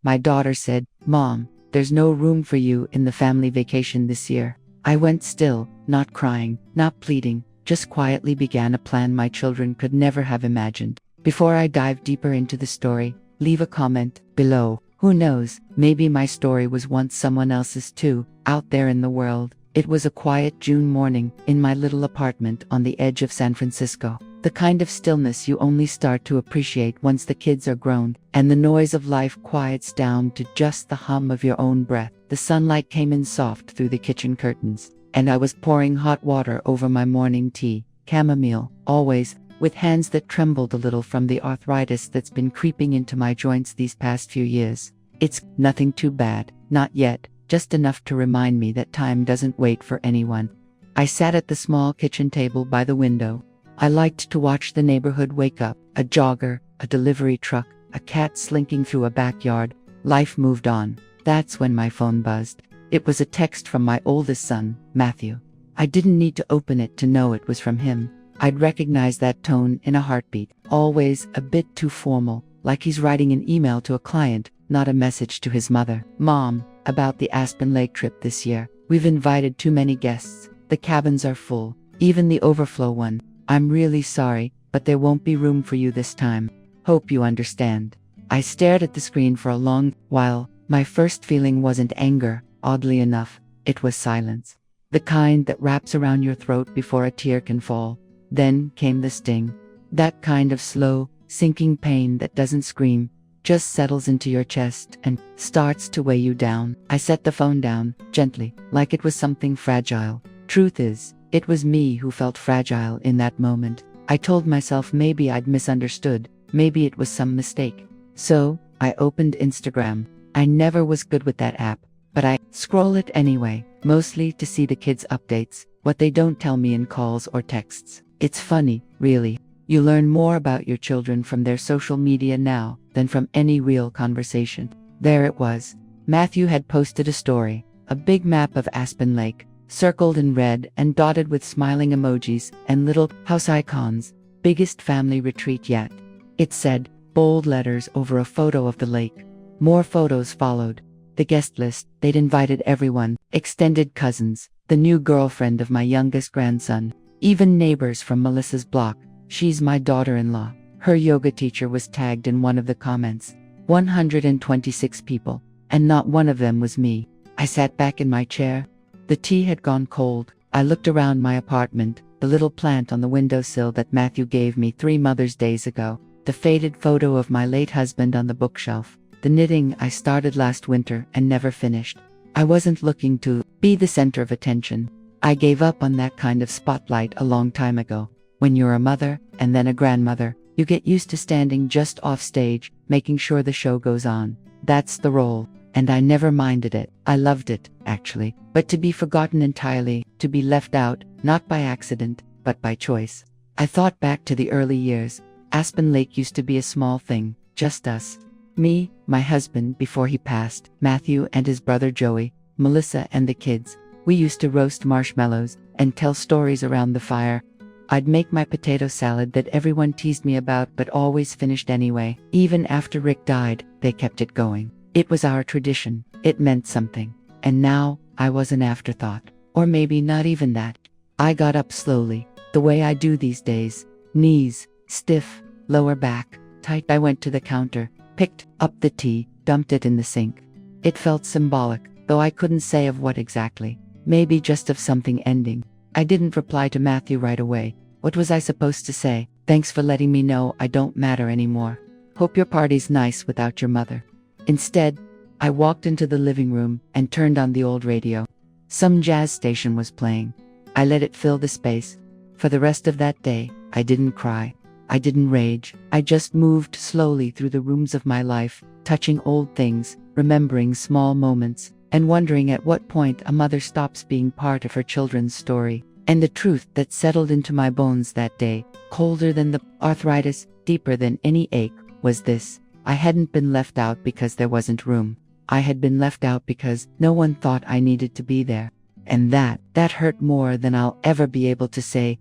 My daughter said, "Mom, there's no room for you in the family vacation this year." I went still, not crying, not pleading, just quietly began a plan my children could never have imagined. Before I dive deeper into the story, leave a comment below. Who knows, maybe my story was once someone else's too, out there in the world. It was a quiet June morning, in my little apartment on the edge of San Francisco. The kind of stillness you only start to appreciate once the kids are grown, and the noise of life quiets down to just the hum of your own breath. The sunlight came in soft through the kitchen curtains, and I was pouring hot water over my morning tea, chamomile, always, with hands that trembled a little from the arthritis that's been creeping into my joints these past few years. It's nothing too bad, not yet, just enough to remind me that time doesn't wait for anyone. I sat at the small kitchen table by the window. I liked to watch the neighborhood wake up, a jogger, a delivery truck, a cat slinking through a backyard. Life moved on. That's when my phone buzzed. It was a text from my oldest son, Matthew. I didn't need to open it to know it was from him. I'd recognize that tone in a heartbeat, always a bit too formal, like he's writing an email to a client, not a message to his mother. "Mom, about the Aspen Lake trip this year. We've invited too many guests. The cabins are full, even the overflow one. I'm really sorry, but there won't be room for you this time. Hope you understand." I stared at the screen for a long while. My first feeling wasn't anger, oddly enough, it was silence. The kind that wraps around your throat before a tear can fall. Then came the sting. That kind of slow, sinking pain that doesn't scream, just settles into your chest and starts to weigh you down. I set the phone down, gently, like it was something fragile. Truth is, it was me who felt fragile in that moment. I told myself maybe I'd misunderstood, maybe it was some mistake. So, I opened Instagram. I never was good with that app, but I scroll it anyway, mostly to see the kids' updates, what they don't tell me in calls or texts. It's funny, really. You learn more about your children from their social media now than from any real conversation. There it was. Matthew had posted a story, a big map of Aspen Lake, circled in red and dotted with smiling emojis and little house icons. Biggest family retreat yet. It said, bold letters over a photo of the lake. More photos followed. The guest list, they'd invited everyone, extended cousins, the new girlfriend of my youngest grandson, even neighbors from Melissa's block. She's my daughter-in-law. Her yoga teacher was tagged in one of the comments. 126 people, and not one of them was me. I sat back in my chair. The tea had gone cold. I looked around my apartment, the little plant on the windowsill that Matthew gave me 3 Mother's Days ago, the faded photo of my late husband on the bookshelf, the knitting I started last winter and never finished. I wasn't looking to be the center of attention. I gave up on that kind of spotlight a long time ago. When you're a mother, and then a grandmother, you get used to standing just off stage, making sure the show goes on. That's the role, and I never minded it. I loved it, actually. But to be forgotten entirely, to be left out, not by accident, but by choice. I thought back to the early years. Aspen Lake used to be a small thing, just us. Me, my husband before he passed, Matthew and his brother Joey, Melissa and the kids. We used to roast marshmallows and tell stories around the fire. I'd make my potato salad that everyone teased me about but always finished anyway. Even after Rick died, they kept it going. It was our tradition. It meant something. And now, I was an afterthought. Or maybe not even that. I got up slowly, the way I do these days. Knees stiff, lower back tight. I went to the counter, picked up the tea, dumped it in the sink. It felt symbolic, though I couldn't say of what exactly. Maybe just of something ending. I didn't reply to Matthew right away. What was I supposed to say? Thanks for letting me know I don't matter anymore. Hope your party's nice without your mother. Instead, I walked into the living room and turned on the old radio. Some jazz station was playing. I let it fill the space. For the rest of that day, I didn't cry. I didn't rage. I just moved slowly through the rooms of my life, touching old things, remembering small moments, and wondering at what point a mother stops being part of her children's story. And the truth that settled into my bones that day, colder than the arthritis, deeper than any ache, was this: I hadn't been left out because there wasn't room. I had been left out because no one thought I needed to be there. And that hurt more than I'll ever be able to say.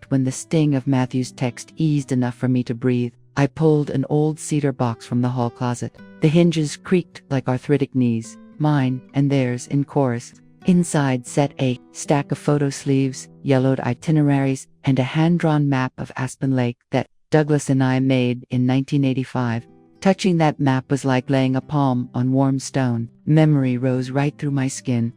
When the sting of Matthew's text eased enough for me to breathe, I pulled an old cedar box from the hall closet. The hinges creaked like arthritic knees, mine and theirs in chorus. Inside sat a stack of photo sleeves, yellowed itineraries, and a hand-drawn map of Aspen Lake that Douglas and I made in 1985. Touching that map was like laying a palm on warm stone. Memory rose right through my skin.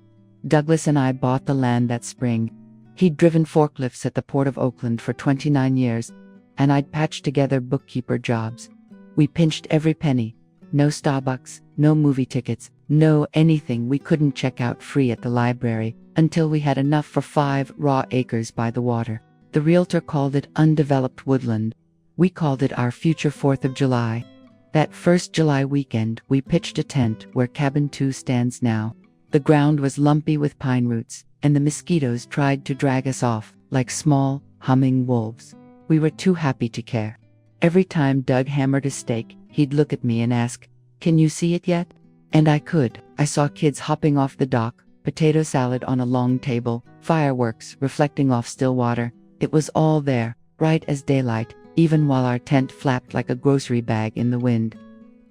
Douglas and I bought the land that spring. He'd driven forklifts at the Port of Oakland for 29 years, and I'd patched together bookkeeper jobs. We pinched every penny. No Starbucks, no movie tickets, no anything we couldn't check out free at the library, until we had enough for 5 raw acres by the water. The realtor called it undeveloped woodland. We called it our future 4th of July. That first July weekend, we pitched a tent where Cabin 2 stands now. The ground was lumpy with pine roots, and the mosquitoes tried to drag us off like small, humming wolves. We were too happy to care. Every time Doug hammered a steak, he'd look at me and ask, "Can you see it yet?" And I could. I saw kids hopping off the dock, potato salad on a long table, fireworks reflecting off still water. It was all there, bright as daylight, even while our tent flapped like a grocery bag in the wind.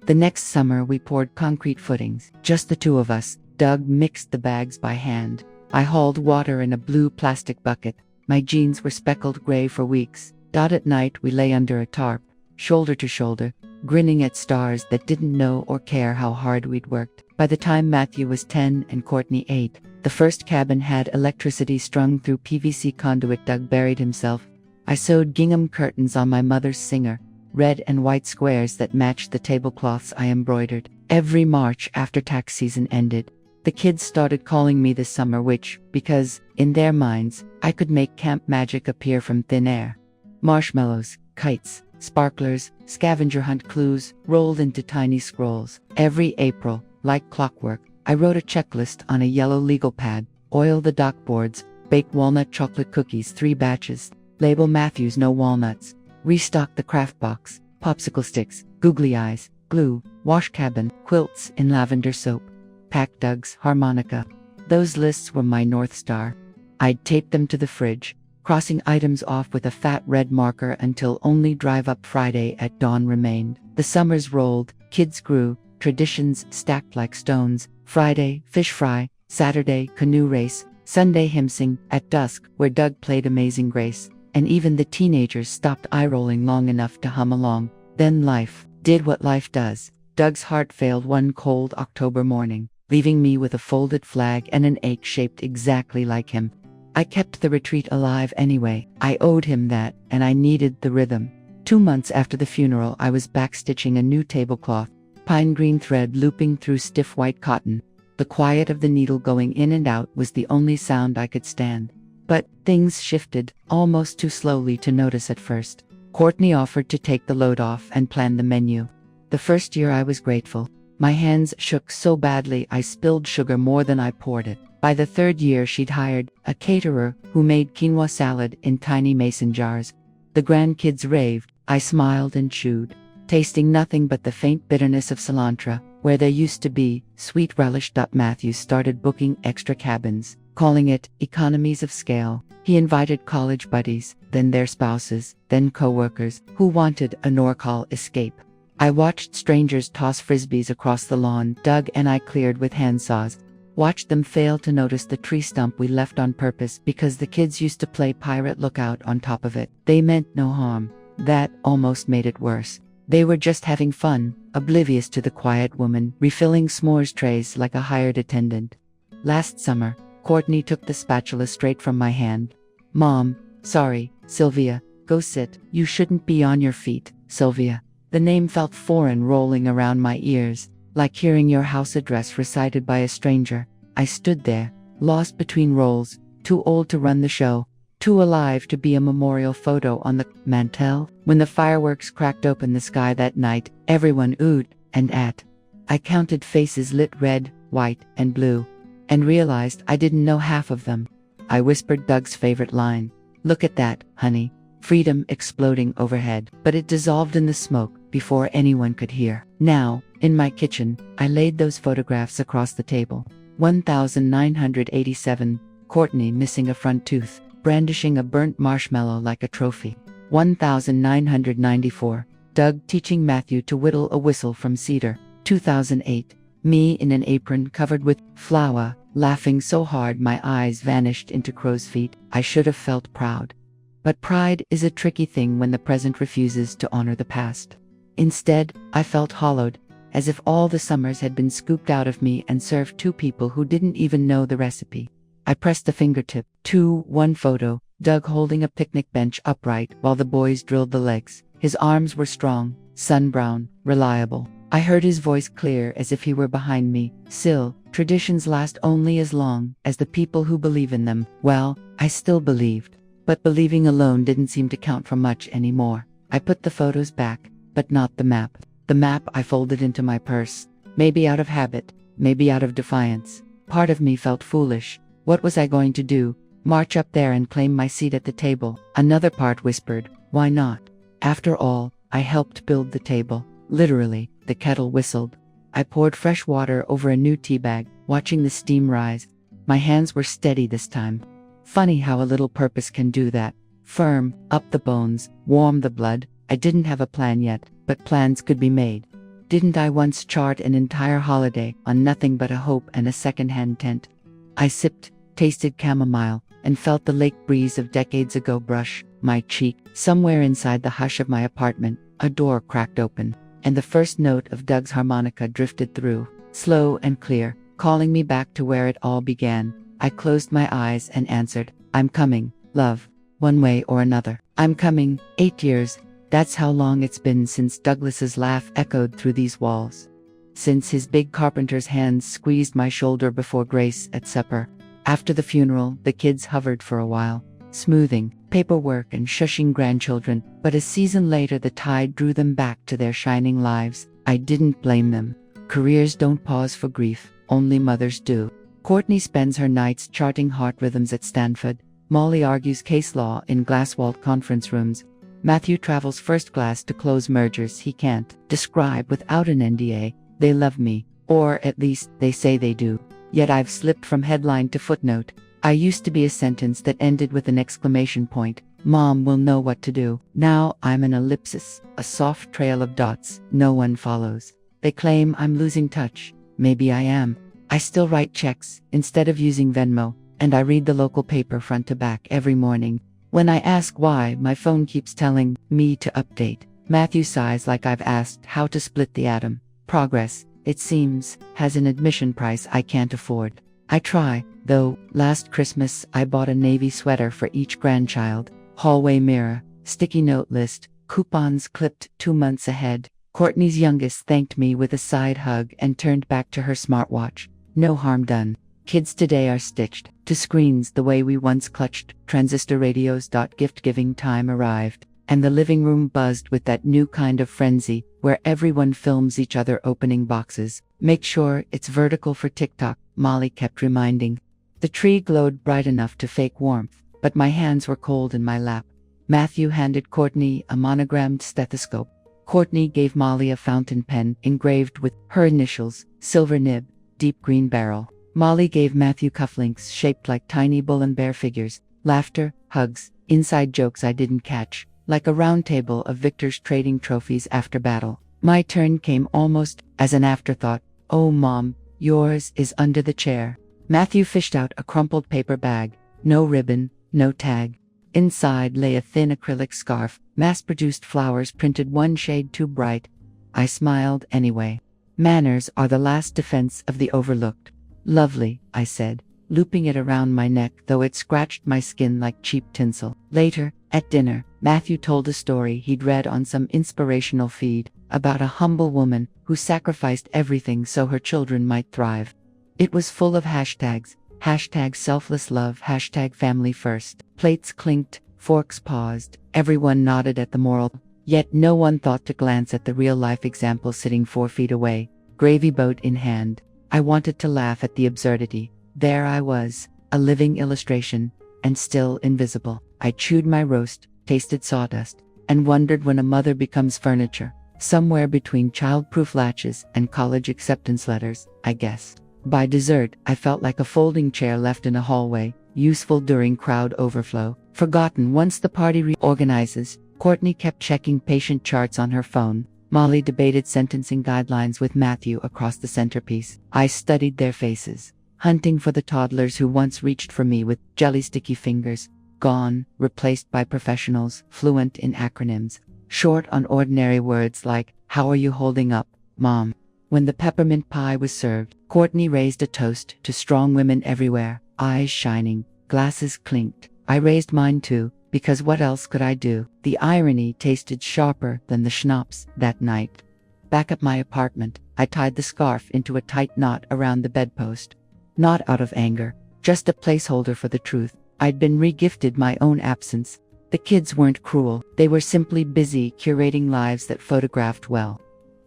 The next summer we poured concrete footings, just the two of us. Doug mixed the bags by hand. I hauled water in a blue plastic bucket. My jeans were speckled gray for weeks. At night we lay under a tarp, shoulder to shoulder, grinning at stars that didn't know or care how hard we'd worked. By the time Matthew was 10 and Courtney 8, the first cabin had electricity strung through PVC conduit. Doug buried himself. I sewed gingham curtains on my mother's Singer, red and white squares that matched the tablecloths I embroidered. Every March after tax season ended, the kids started calling me the Summer Witch because, in their minds, I could make camp magic appear from thin air. Marshmallows, kites, sparklers, scavenger hunt clues rolled into tiny scrolls. Every April, like clockwork, I wrote a checklist on a yellow legal pad. Oil the dock boards, bake walnut chocolate cookies 3 batches, label Matthew's no walnuts, restock the craft box, popsicle sticks, googly eyes, glue, wash cabin, quilts in lavender soap, pack Doug's harmonica. Those lists were my North Star. I'd tape them to the fridge, crossing items off with a fat red marker until only Drive Up Friday at dawn remained. The summers rolled, kids grew, traditions stacked like stones. Friday, fish fry; Saturday, canoe race; Sunday, hymn sing at dusk, where Doug played Amazing Grace. And even the teenagers stopped eye-rolling long enough to hum along. Then life did what life does. Doug's heart failed one cold October morning, leaving me with a folded flag and an ache shaped exactly like him. I kept the retreat alive anyway. I owed him that, and I needed the rhythm. 2 months after the funeral, I was backstitching a new tablecloth, pine green thread looping through stiff white cotton. The quiet of the needle going in and out was the only sound I could stand. But things shifted, almost too slowly to notice at first. Courtney offered to take the load off and plan the menu. The first year I was grateful. My hands shook so badly I spilled sugar more than I poured it. By the 3rd year she'd hired a caterer who made quinoa salad in tiny mason jars. The grandkids raved. I smiled and chewed, tasting nothing but the faint bitterness of cilantro, where there used to be sweet relish. Matthew started booking extra cabins, calling it economies of scale. He invited college buddies, then their spouses, then co-workers who wanted a NorCal escape. I watched strangers toss frisbees across the lawn Doug and I cleared with handsaws. Watched them fail to notice the tree stump we left on purpose because the kids used to play pirate lookout on top of it. They meant no harm. That almost made it worse. They were just having fun, oblivious to the quiet woman refilling s'mores trays like a hired attendant. Last summer, Courtney took the spatula straight from my hand. "Mom, sorry, Sylvia, go sit. You shouldn't be on your feet, Sylvia." The name felt foreign rolling around my ears, like hearing your house address recited by a stranger. I stood there, lost between roles, too old to run the show, too alive to be a memorial photo on the mantel. When the fireworks cracked open the sky that night, everyone oohed and at. I counted faces lit red, white, and blue, and realized I didn't know half of them. I whispered Doug's favorite line, "Look at that, honey." Freedom exploding overhead, but it dissolved in the smoke before anyone could hear. Now, in my kitchen, I laid those photographs across the table. 1987, Courtney missing a front tooth, brandishing a burnt marshmallow like a trophy. 1994, Doug teaching Matthew to whittle a whistle from cedar. 2008. Me in an apron covered with flour, laughing so hard my eyes vanished into crow's feet. I should have felt proud. But pride is a tricky thing when the present refuses to honor the past. Instead, I felt hollowed, as if all the summers had been scooped out of me and served to people who didn't even know the recipe. I pressed the fingertip. 1 photo, Doug holding a picnic bench upright while the boys drilled the legs. His arms were strong, sun-brown, reliable. I heard his voice clear as if he were behind me. Sil, traditions last only as long as the people who believe in them. Well, I still believed. But believing alone didn't seem to count for much anymore. I put the photos back, but not the map. The map I folded into my purse. Maybe out of habit, maybe out of defiance. Part of me felt foolish. What was I going to do? March up there and claim my seat at the table? Another part whispered, why not? After all, I helped build the table. Literally, the kettle whistled. I poured fresh water over a new tea bag, watching the steam rise. My hands were steady this time. Funny how a little purpose can do that. Firm, up the bones, warm the blood. I didn't have a plan yet, but plans could be made. Didn't I once chart an entire holiday on nothing but a hope and a second-hand tent? I sipped, tasted chamomile, and felt the lake breeze of decades ago brush my cheek. Somewhere inside the hush of my apartment, a door cracked open, and the first note of Doug's harmonica drifted through, slow and clear, calling me back to where it all began. I closed my eyes and answered, I'm coming, love, one way or another. I'm coming. 8 years, that's how long it's been since Douglas's laugh echoed through these walls. Since his big carpenter's hands squeezed my shoulder before grace at supper. After the funeral, the kids hovered for a while, smoothing paperwork and shushing grandchildren, but a season later the tide drew them back to their shining lives. I didn't blame them. Careers don't pause for grief, only mothers do. Courtney spends her nights charting heart rhythms at Stanford. Molly argues case law in glass-walled conference rooms. Matthew travels first class to close mergers he can't describe without an NDA. They love me, or at least they say they do. Yet I've slipped from headline to footnote. I used to be a sentence that ended with an exclamation point. Mom will know what to do. Now I'm an ellipsis, a soft trail of dots no one follows. They claim I'm losing touch. Maybe I am. I still write checks instead of using Venmo, and I read the local paper front to back every morning. When I ask why, my phone keeps telling me to update. Matthew sighs like I've asked how to split the atom. Progress, it seems, has an admission price I can't afford. I try, though. Last Christmas I bought a navy sweater for each grandchild. Hallway mirror, sticky note list, coupons clipped 2 months ahead. Courtney's youngest thanked me with a side hug and turned back to her smartwatch. No harm done. Kids today are stitched to screens the way we once clutched transistor radios. Gift-giving time arrived, and the living room buzzed with that new kind of frenzy where everyone films each other opening boxes. Make sure it's vertical for TikTok, Molly kept reminding. The tree glowed bright enough to fake warmth, but my hands were cold in my lap. Matthew handed Courtney a monogrammed stethoscope. Courtney gave Molly a fountain pen engraved with her initials, silver nib, deep green barrel. Molly gave Matthew cufflinks shaped like tiny bull and bear figures. Laughter, hugs, inside jokes I didn't catch, like a round table of victors trading trophies after battle. My turn came almost as an afterthought. Oh, Mom, yours is under the chair. Matthew fished out a crumpled paper bag. No ribbon, no tag. Inside lay a thin acrylic scarf, mass-produced flowers printed one shade too bright. I smiled anyway. Manners are the last defense of the overlooked. Lovely, I said, looping it around my neck, though it scratched my skin like cheap tinsel. Later, at dinner, Matthew told a story he'd read on some inspirational feed about a humble woman who sacrificed everything so her children might thrive. It was full of hashtags. Hashtag selfless love, hashtag family first. Plates clinked, forks paused, everyone nodded at the moral, yet no one thought to glance at the real-life example sitting 4 feet away, gravy boat in hand. I wanted to laugh at the absurdity. There I was, a living illustration, and still invisible. I chewed my roast, tasted sawdust, and wondered when a mother becomes furniture. Somewhere between child-proof latches and college acceptance letters, I guess. By dessert, I felt like a folding chair left in a hallway, useful during crowd overflow, forgotten once the party reorganizes. Courtney kept checking patient charts on her phone. Molly debated sentencing guidelines with Matthew across the centerpiece. I studied their faces, hunting for the toddlers who once reached for me with jelly-sticky fingers. Gone, replaced by professionals, fluent in acronyms, short on ordinary words like, "How are you holding up, Mom?" When the peppermint pie was served, Courtney raised a toast to strong women everywhere, eyes shining, glasses clinked. I raised mine too, because what else could I do? The irony tasted sharper than the schnapps that night. Back at my apartment, I tied the scarf into a tight knot around the bedpost. Not out of anger, just a placeholder for the truth. I'd been re-gifted my own absence. The kids weren't cruel, they were simply busy curating lives that photographed well.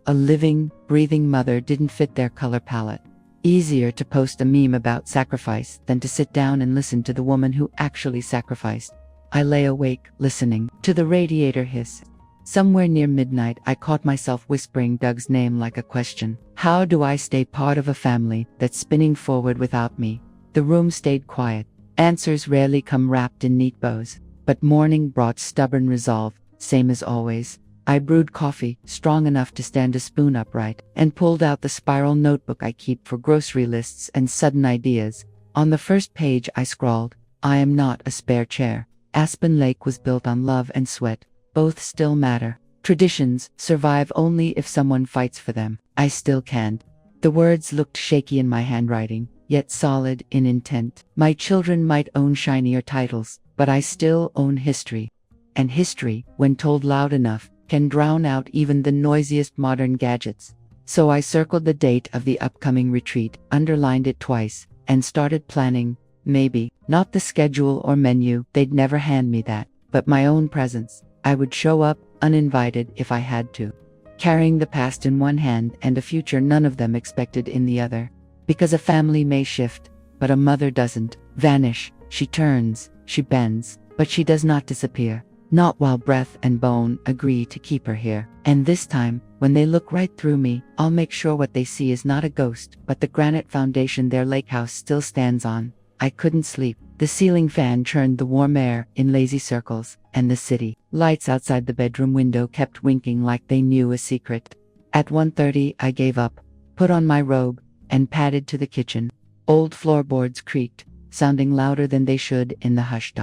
A living, breathing mother didn't fit their color palette. Easier to post a meme about sacrifice than to sit down and listen to the woman who actually sacrificed. I lay awake, listening to the radiator hiss. Somewhere near midnight, I caught myself whispering Doug's name like a question. How do I stay part of a family that's spinning forward without me? The room stayed quiet. Answers rarely come wrapped in neat bows, but morning brought stubborn resolve, same as always. I brewed coffee, strong enough to stand a spoon upright, and pulled out the spiral notebook I keep for grocery lists and sudden ideas. On the first page I scrawled, "I am not a spare chair." Aspen Lake was built on love and sweat. Both still matter. Traditions survive only if someone fights for them. I still can't. The words looked shaky in my handwriting, yet solid in intent. My children might own shinier titles, but I still own history. And history, when told loud enough, can drown out even the noisiest modern gadgets. So I circled the date of the upcoming retreat, underlined it twice, and started planning. Maybe, not the schedule or menu, they'd never hand me that, but my own presence. I would show up, uninvited if I had to, carrying the past in one hand and a future none of them expected in the other. Because a family may shift, but a mother doesn't vanish. She turns, she bends, but she does not disappear. Not while breath and bone agree to keep her here. And this time, when they look right through me, I'll make sure what they see is not a ghost, but the granite foundation their lake house still stands on. I couldn't sleep. The ceiling fan churned the warm air in lazy circles, and the city lights outside the bedroom window kept winking like they knew a secret. At 1:30, I gave up, put on my robe, and padded to the kitchen. Old floorboards creaked, sounding louder than they should in the hush.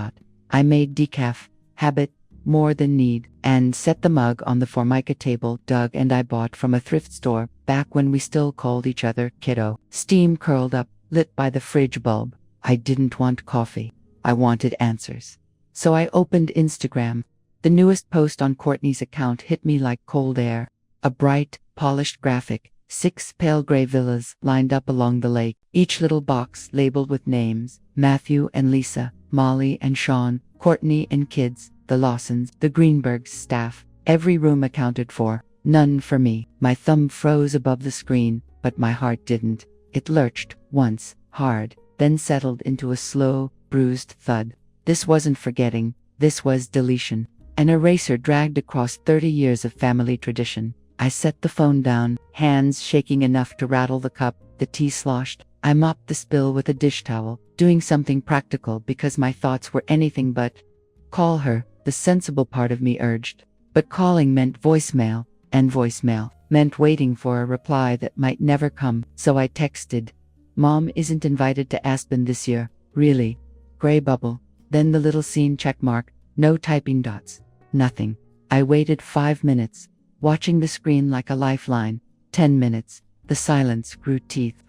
I made decaf, habit more than need, and set the mug on the Formica table Doug and I bought from a thrift store back when we still called each other kiddo. Steam curled up, lit by the fridge bulb. I didn't want coffee. I wanted answers. So I opened Instagram. The newest post on Courtney's account hit me like cold air. A bright, polished graphic. 6 pale gray villas lined up along the lake, each little box labeled with names. Matthew and Lisa, Molly and Sean, Courtney and kids, the Lawsons, the Greenbergs staff. Every room accounted for. None for me. My thumb froze above the screen, but my heart didn't. It lurched, once, hard, then settled into a slow, bruised thud. This wasn't forgetting, this was deletion. An eraser dragged across 30 years of family tradition. I set the phone down, hands shaking enough to rattle the cup. The tea sloshed. I mopped the spill with a dish towel, doing something practical because my thoughts were anything but. Call her, the sensible part of me urged. But calling meant voicemail, and voicemail meant waiting for a reply that might never come. So I texted, "Mom isn't invited to Aspen this year, really." Gray bubble. Then the little scene checkmark. No typing dots. Nothing. I waited 5 minutes, watching the screen like a lifeline. 10 minutes. The silence grew teeth.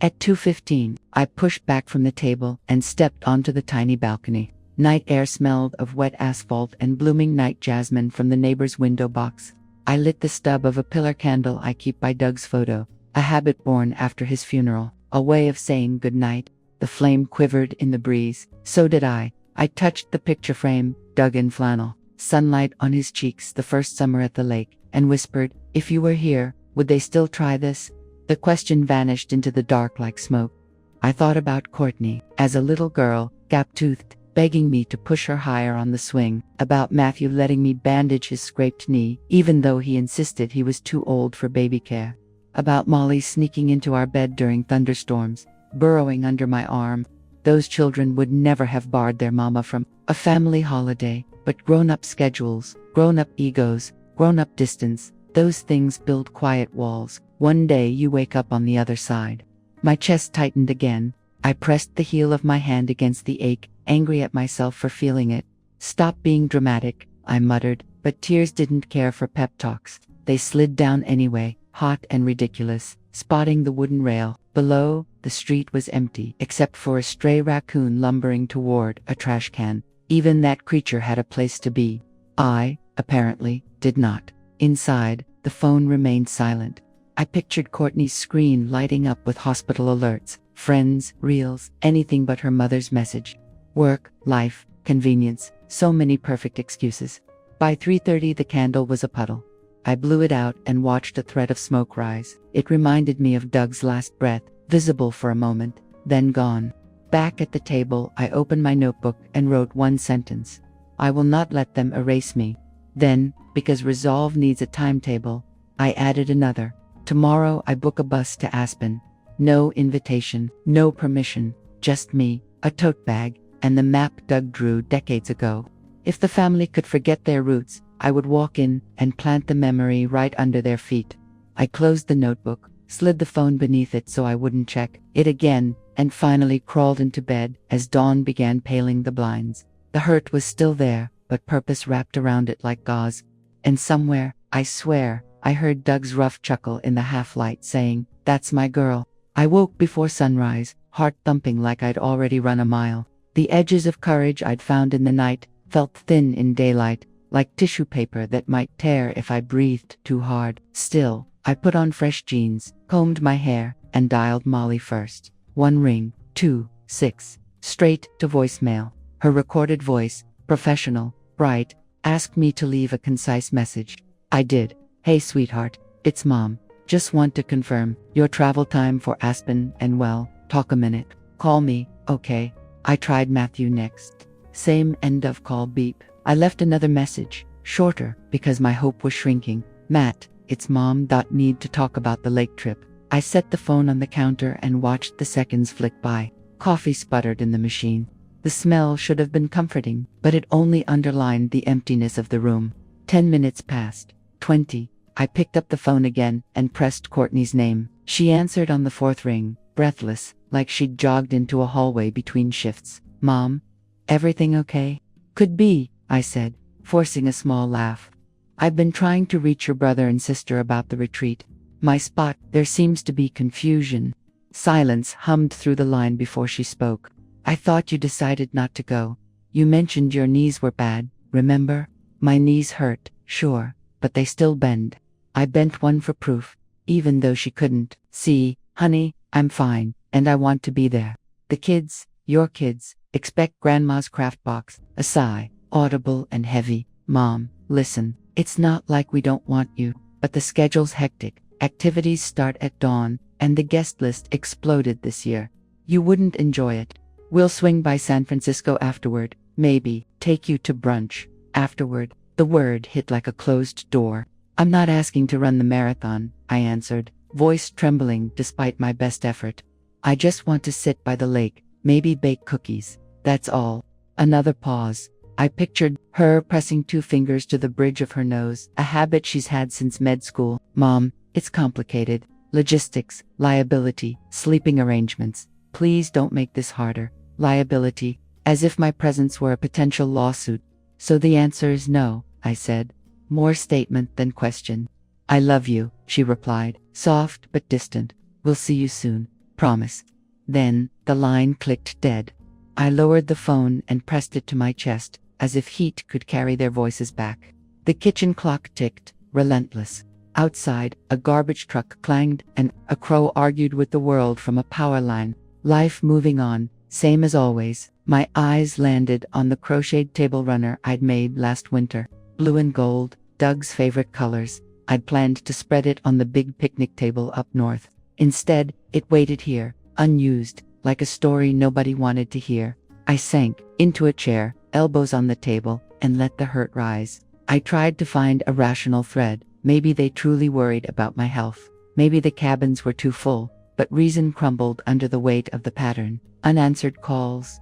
At 2:15, I pushed back from the table and stepped onto the tiny balcony. Night air smelled of wet asphalt and blooming night jasmine from the neighbor's window box. I lit the stub of a pillar candle I keep by Doug's photo, a habit born after his funeral, a way of saying goodnight. The flame quivered in the breeze. So did I. I touched the picture frame, Doug in flannel, sunlight on his cheeks the first summer at the lake, and whispered, "If you were here, would they still try this?" The question vanished into the dark like smoke. I thought about Courtney, as a little girl, gap-toothed, begging me to push her higher on the swing, about Matthew letting me bandage his scraped knee, even though he insisted he was too old for baby care, about Molly sneaking into our bed during thunderstorms, burrowing under my arm. Those children would never have barred their mama from a family holiday, But grown-up schedules, grown-up egos, grown-up distance, those things build quiet walls. One day you wake up on the other side. My chest tightened again. I pressed the heel of my hand against the ache, angry at myself for feeling it. "Stop being dramatic," I muttered, but tears didn't care for pep talks. They slid down anyway, hot and ridiculous, spotting the wooden rail. Below, the street was empty, except for a stray raccoon lumbering toward a trash can. Even that creature had a place to be. I, apparently, did not. Inside, the phone remained silent. I pictured Courtney's screen lighting up with hospital alerts, friends, reels, anything but her mother's message. Work, life, convenience, so many perfect excuses. By 3:30 the candle was a puddle. I blew it out and watched a thread of smoke rise. It reminded me of Doug's last breath, visible for a moment, then gone. Back at the table, I opened my notebook and wrote one sentence. "I will not let them erase me." Then, because resolve needs a timetable, I added another. "Tomorrow I book a bus to Aspen. No invitation, no permission, just me, a tote bag, and the map Doug drew decades ago. If the family could forget their roots, I would walk in and plant the memory right under their feet." I closed the notebook, slid the phone beneath it so I wouldn't check it again, and finally crawled into bed as dawn began paling the blinds. The hurt was still there, but purpose wrapped around it like gauze. And somewhere, I swear, I heard Doug's rough chuckle in the half-light saying, "That's my girl." I woke before sunrise, heart thumping like I'd already run a mile. The edges of courage I'd found in the night felt thin in daylight, like tissue paper that might tear if I breathed too hard. Still, I put on fresh jeans, combed my hair, and dialed Molly first. 1 ring, 2, 6, straight to voicemail. Her recorded voice, professional, bright, asked me to leave a concise message. I did. "Hey sweetheart, it's Mom. Just want to confirm your travel time for Aspen and well, talk a minute. Call me, okay?" I tried Matthew next. Same end of call beep. I left another message, shorter, because my hope was shrinking. "Matt, it's Mom. Need to talk about the lake trip." I set the phone on the counter and watched the seconds flick by. Coffee sputtered in the machine. The smell should have been comforting, but it only underlined the emptiness of the room. 10 minutes passed. 20. I picked up the phone again and pressed Courtney's name. She answered on the 4th ring, breathless, like she'd jogged into a hallway between shifts. "Mom, everything okay?" "Could be," I said, forcing a small laugh. "I've been trying to reach your brother and sister about the retreat. My spot, there seems to be confusion." Silence hummed through the line before she spoke. "I thought you decided not to go. You mentioned your knees were bad, remember?" "My knees hurt, sure, but they still bend." I bent one for proof, even though she couldn't. "See, honey, I'm fine, and I want to be there. The kids, your kids, expect Grandma's craft box." A sigh, audible and heavy. "Mom, listen, it's not like we don't want you, but the schedule's hectic. Activities start at dawn, and the guest list exploded this year. You wouldn't enjoy it. We'll swing by San Francisco afterward, maybe take you to brunch. Afterward." The word hit like a closed door. "I'm not asking to run the marathon," I answered, voice trembling despite my best effort. "I just want to sit by the lake, maybe bake cookies. That's all." Another pause. I pictured her pressing 2 fingers to the bridge of her nose, a habit she's had since med school. "Mom, it's complicated. Logistics, liability, sleeping arrangements. Please don't make this harder." Liability, as if my presence were a potential lawsuit. "So the answer is no," I said, more statement than question. "I love you," she replied, soft but distant. "We'll see you soon. Promise." Then, the line clicked dead. I lowered the phone and pressed it to my chest, as if heat could carry their voices back. The kitchen clock ticked, relentless. Outside, a garbage truck clanged, and a crow argued with the world from a power line. Life moving on, same as always. My eyes landed on the crocheted table runner I'd made last winter. Blue and gold, Doug's favorite colors. I'd planned to spread it on the big picnic table up north. Instead, it waited here, unused, like a story nobody wanted to hear. I sank into a chair, elbows on the table, and let the hurt rise. I tried to find a rational thread. Maybe they truly worried about my health. Maybe the cabins were too full, but reason crumbled under the weight of the pattern. Unanswered calls,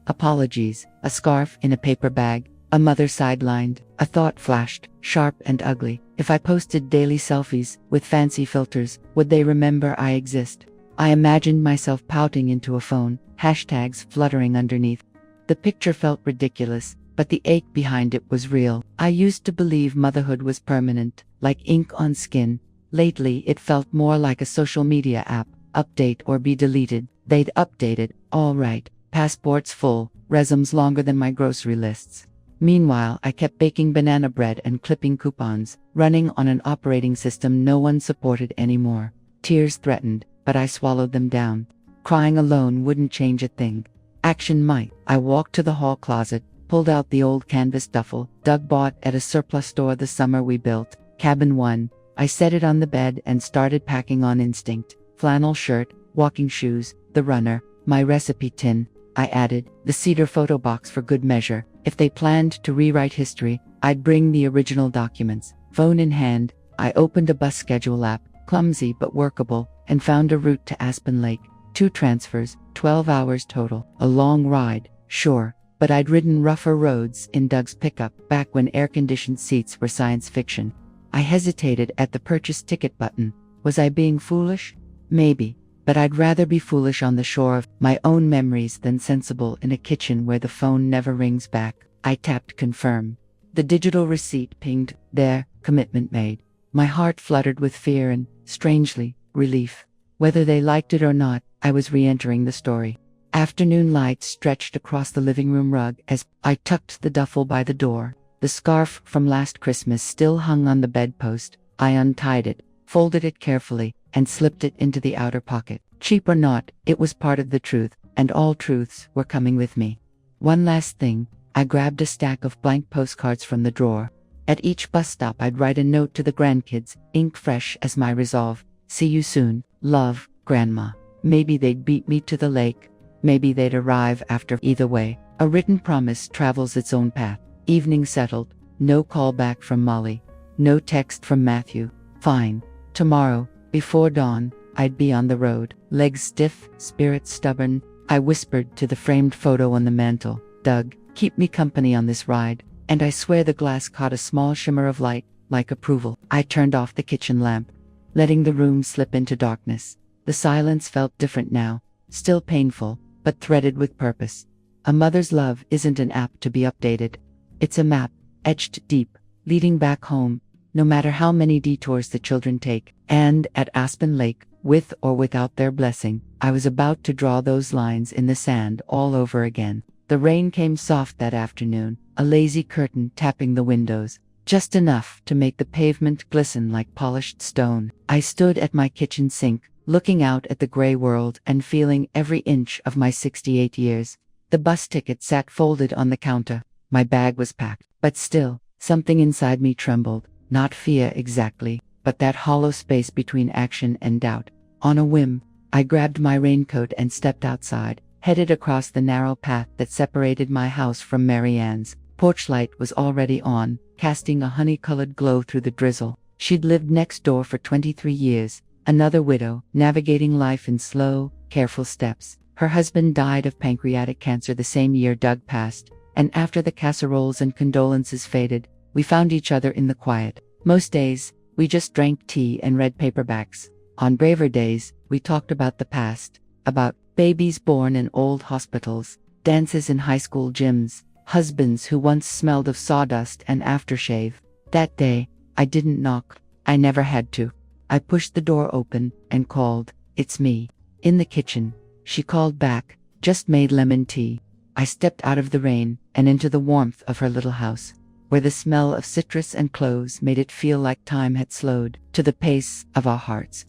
apologies, a scarf in a paper bag, A mother sidelined. A thought flashed, sharp and ugly. If I posted daily selfies with fancy filters, would they remember I exist? I imagined myself pouting into a phone, hashtags fluttering underneath. The picture felt ridiculous, but the ache behind it was real. I used to believe motherhood was permanent, like ink on skin. Lately, it felt more like a social media app. Update or be deleted. They'd updated, all right. Passports full, resumes longer than my grocery lists. Meanwhile, I kept baking banana bread and clipping coupons, running on an operating system no one supported anymore. Tears threatened, but I swallowed them down. Crying alone wouldn't change a thing. Action might. I walked to the hall closet, pulled out the old canvas duffel Doug bought at a surplus store the summer we built, Cabin 1. I set it on the bed and started packing on instinct. Flannel shirt, walking shoes, the runner, my recipe tin. I added the cedar photo box for good measure. If they planned to rewrite history, I'd bring the original documents. Phone in hand, I opened a bus schedule app, clumsy but workable, and found a route to Aspen Lake. 2 transfers, 12 hours total. A long ride, sure, but I'd ridden rougher roads in Doug's pickup back when air-conditioned seats were science fiction. I hesitated at the purchase ticket button. Was I being foolish? Maybe. But I'd rather be foolish on the shore of my own memories than sensible in a kitchen where the phone never rings back. I tapped confirm. The digital receipt pinged. There, commitment made. My heart fluttered with fear and, strangely, relief. Whether they liked it or not, I was re-entering the story. Afternoon light stretched across the living room rug as I tucked the duffel by the door. The scarf from last Christmas still hung on the bedpost. I untied it, folded it carefully, and slipped it into the outer pocket. Cheap or not, it was part of the truth, and all truths were coming with me. One last thing, I grabbed a stack of blank postcards from the drawer. At each bus stop I'd write a note to the grandkids, ink fresh as my resolve. See you soon, love, Grandma. Maybe they'd beat me to the lake. Maybe they'd arrive after. Either way, a written promise travels its own path. Evening settled, no call back from Molly. No text from Matthew. Fine. Tomorrow, before dawn, I'd be on the road. Legs stiff, spirit stubborn. I whispered to the framed photo on the mantel, Doug, keep me company on this ride. And I swear the glass caught a small shimmer of light, like approval. I turned off the kitchen lamp, letting the room slip into darkness. The silence felt different now, still painful, but threaded with purpose. A mother's love isn't an app to be updated. It's a map, etched deep, leading back home, no matter how many detours the children take. And at Aspen Lake, with or without their blessing, I was about to draw those lines in the sand all over again. The rain came soft that afternoon, a lazy curtain tapping the windows, just enough to make the pavement glisten like polished stone. I stood at my kitchen sink, looking out at the gray world and feeling every inch of my 68 years. The bus ticket sat folded on the counter. My bag was packed, but still, something inside me trembled. Not fear exactly, but that hollow space between action and doubt. On a whim, I grabbed my raincoat and stepped outside, headed across the narrow path that separated my house from Mary Ann's. Porch light was already on, casting a honey-colored glow through the drizzle. She'd lived next door for 23 years, another widow, navigating life in slow, careful steps. Her husband died of pancreatic cancer the same year Doug passed, and after the casseroles and condolences faded, we found each other in the quiet. Most days, we just drank tea and read paperbacks. On braver days, we talked about the past, about babies born in old hospitals, dances in high school gyms, husbands who once smelled of sawdust and aftershave. That day, I didn't knock. I never had to. I pushed the door open and called, "It's me." In the kitchen, she called back, "Just made lemon tea." I stepped out of the rain and into the warmth of her little house, where the smell of citrus and cloves made it feel like time had slowed to the pace of our hearts.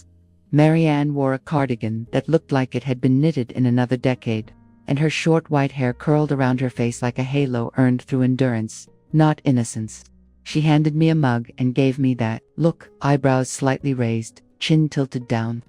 Mary Ann wore a cardigan that looked like it had been knitted in another decade, and her short white hair curled around her face like a halo earned through endurance, not innocence. She handed me a mug and gave me that look, eyebrows slightly raised, chin tilted down.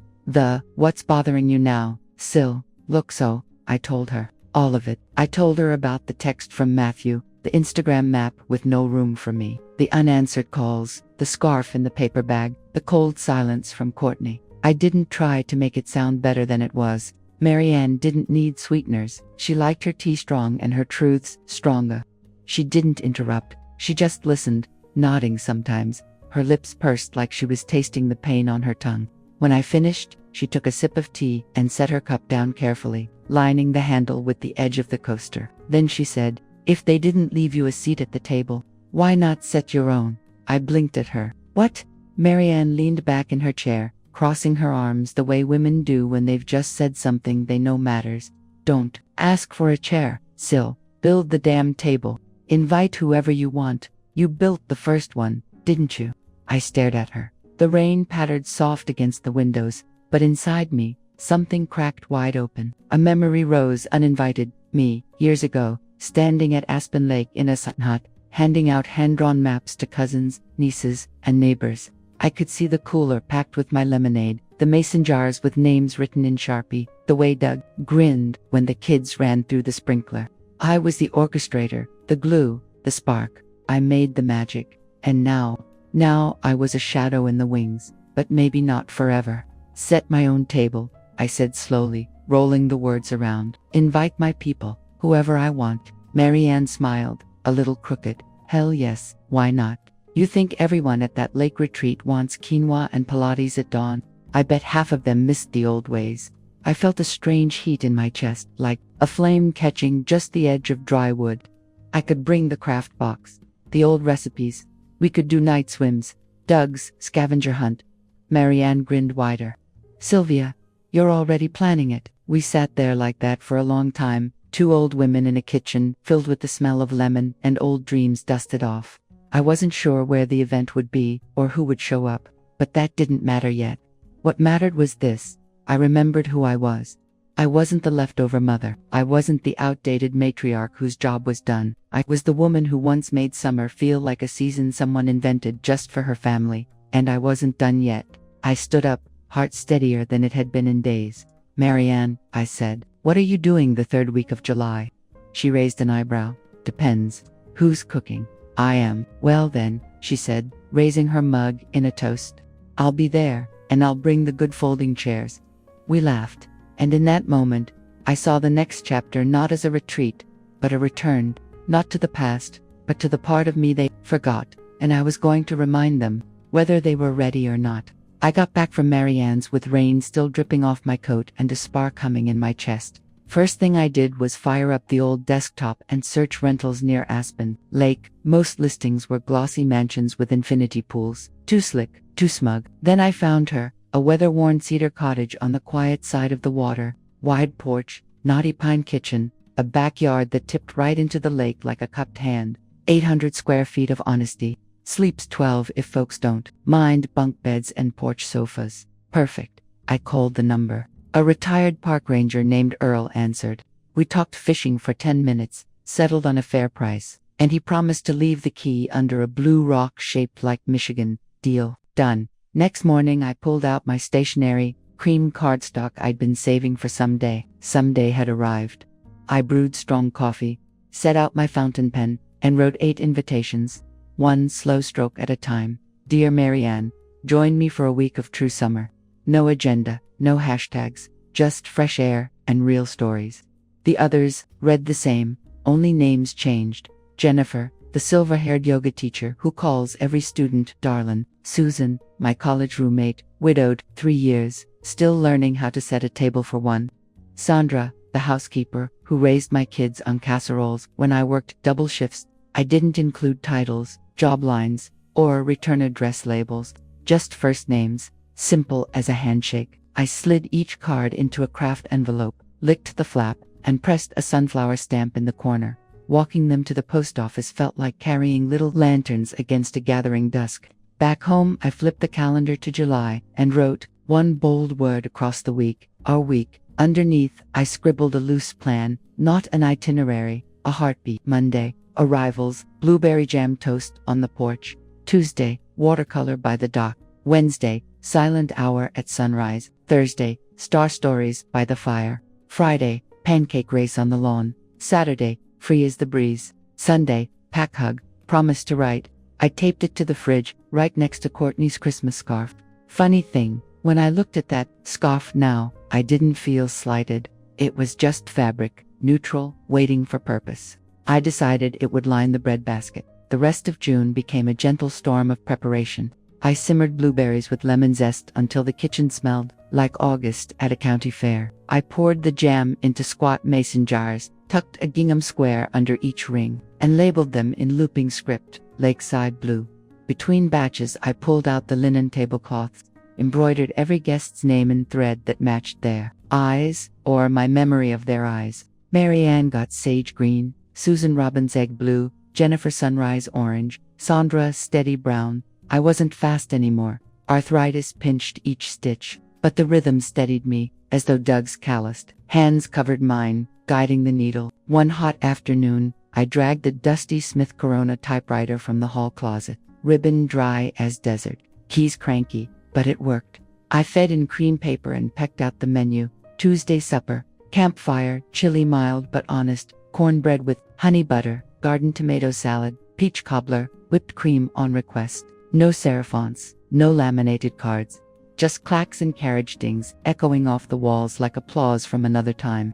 "What's bothering you now, Sil?" "Look, so," I told her. All of it. I told her about the text from Matthew, the Instagram map with no room for me, the unanswered calls, the scarf in the paper bag, the cold silence from Courtney. I didn't try to make it sound better than it was. Mary Ann didn't need sweeteners. She liked her tea strong and her truths stronger. She didn't interrupt. She just listened, nodding sometimes. Her lips pursed like she was tasting the pain on her tongue. When I finished, she took a sip of tea and set her cup down carefully, lining the handle with the edge of the coaster. Then she said, "If they didn't leave you a seat at the table, why not set your own?" I blinked at her. "What?" Marianne leaned back in her chair, crossing her arms the way women do when they've just said something they know matters. "Don't ask for a chair, Sil. Build the damn table. Invite whoever you want. You built the first one, didn't you?" I stared at her. The rain pattered soft against the windows, but inside me, something cracked wide open. A memory rose uninvited. Me, years ago, standing at Aspen Lake in a sun hut, handing out hand-drawn maps to cousins, nieces, and neighbors. I could see the cooler packed with my lemonade, the mason jars with names written in Sharpie, the way Doug grinned when the kids ran through the sprinkler. I was the orchestrator, the glue, the spark. I made the magic. And now I was a shadow in the wings, but maybe not forever. "Set my own table," I said slowly, rolling the words around. "Invite my people, whoever I want." Marianne smiled, a little crooked. "Hell yes, why not? You think everyone at that lake retreat wants quinoa and Pilates at dawn? I bet half of them missed the old ways." I felt a strange heat in my chest, like a flame catching just the edge of dry wood. I could bring the craft box, the old recipes. We could do night swims, Doug's scavenger hunt. Marianne grinned wider. "Sylvia, you're already planning it." We sat there like that for a long time, two old women in a kitchen filled with the smell of lemon and old dreams dusted off. I wasn't sure where the event would be or who would show up, but that didn't matter yet. What mattered was this: I remembered who I was. I wasn't the leftover mother. I wasn't the outdated matriarch whose job was done. I was the woman who once made summer feel like a season someone invented just for her family. And I wasn't done yet. I stood up, heart steadier than it had been in days. "Marianne," I said, "what are you doing the third week of July?" She raised an eyebrow. "Depends. Who's cooking?" "I am." "Well then," she said, raising her mug in a toast. "I'll be there, and I'll bring the good folding chairs." We laughed. And in that moment, I saw the next chapter not as a retreat, but a return, not to the past, but to the part of me they forgot, and I was going to remind them, whether they were ready or not. I got back from Marianne's with rain still dripping off my coat and a spark humming in my chest. First thing I did was fire up the old desktop and search rentals near Aspen Lake. Most listings were glossy mansions with infinity pools. Too slick, too smug. Then I found her. A weather-worn cedar cottage on the quiet side of the water, wide porch, knotty pine kitchen, a backyard that tipped right into the lake like a cupped hand, 800 square feet of honesty, sleeps 12 if folks don't mind, bunk beds and porch sofas. Perfect. I called the number. A retired park ranger named Earl answered. We talked fishing for 10 minutes, settled on a fair price, and he promised to leave the key under a blue rock shaped like Michigan. Deal. Done. Next morning I pulled out my stationery, cream cardstock I'd been saving for someday. Someday had arrived. I brewed strong coffee, set out my fountain pen, and wrote 8 invitations, one slow stroke at a time. "Dear Marianne, join me for a week of true summer. No agenda, no hashtags, just fresh air and real stories." The others read the same, only names changed. Jennifer, the silver-haired yoga teacher who calls every student darlin'. Susan, my college roommate, widowed, 3 years, still learning how to set a table for one. Sandra, the housekeeper, who raised my kids on casseroles when I worked double shifts. I didn't include titles, job lines, or return address labels, just first names, simple as a handshake. I slid each card into a craft envelope, licked the flap, and pressed a sunflower stamp in the corner. Walking them to the post office felt like carrying little lanterns against a gathering dusk. Back home, I flipped the calendar to July and wrote one bold word across the week, our week. Underneath, I scribbled a loose plan, not an itinerary, a heartbeat. Monday, arrivals, blueberry jam toast on the porch. Tuesday, watercolor by the dock. Wednesday, silent hour at sunrise. Thursday, star stories by the fire. Friday, pancake race on the lawn. Saturday, free as the breeze. Sunday, pack hug, promise to write. I taped it to the fridge, right next to Courtney's Christmas scarf. Funny thing, when I looked at that scarf now, I didn't feel slighted. It was just fabric, neutral, waiting for purpose. I decided it would line the breadbasket. The rest of June became a gentle storm of preparation. I simmered blueberries with lemon zest until the kitchen smelled like August at a county fair. I poured the jam into squat mason jars, tucked a gingham square under each ring, and labeled them in looping script, Lakeside Blue. Between batches, I pulled out the linen tablecloths, embroidered every guest's name in thread that matched their eyes, or my memory of their eyes. Mary Ann got sage green, Susan Robbins egg blue, Jennifer sunrise orange, Sandra steady brown. I wasn't fast anymore. Arthritis pinched each stitch, but the rhythm steadied me, as though Doug's calloused hands covered mine, guiding the needle. One hot afternoon, I dragged the dusty Smith Corona typewriter from the hall closet, ribbon dry as desert, keys cranky, but it worked. I fed in cream paper and pecked out the menu. Tuesday supper, campfire, chili mild but honest, cornbread with honey butter, garden tomato salad, peach cobbler, whipped cream on request. No serifants, no laminated cards, just clacks and carriage dings echoing off the walls like applause from another time.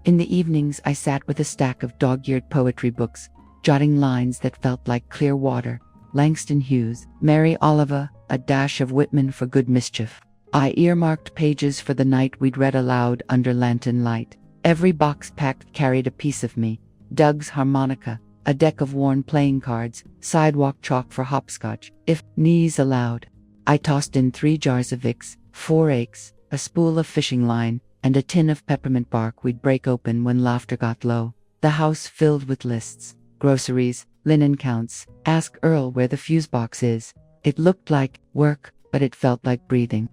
In the evenings, I sat with a stack of dog-eared poetry books, jotting lines that felt like clear water. Langston Hughes, Mary Oliver, a dash of Whitman for good mischief. I earmarked pages for the night we'd read aloud under lantern light. Every box packed carried a piece of me. Doug's harmonica, a deck of worn playing cards, sidewalk chalk for hopscotch, if knees allowed. I tossed in 3 jars of Vicks, 4 eggs, a spool of fishing line, and a tin of peppermint bark we'd break open when laughter got low. The house filled with lists, groceries, linen counts, ask Earl where the fuse box is. It looked like work, but it felt like breathing.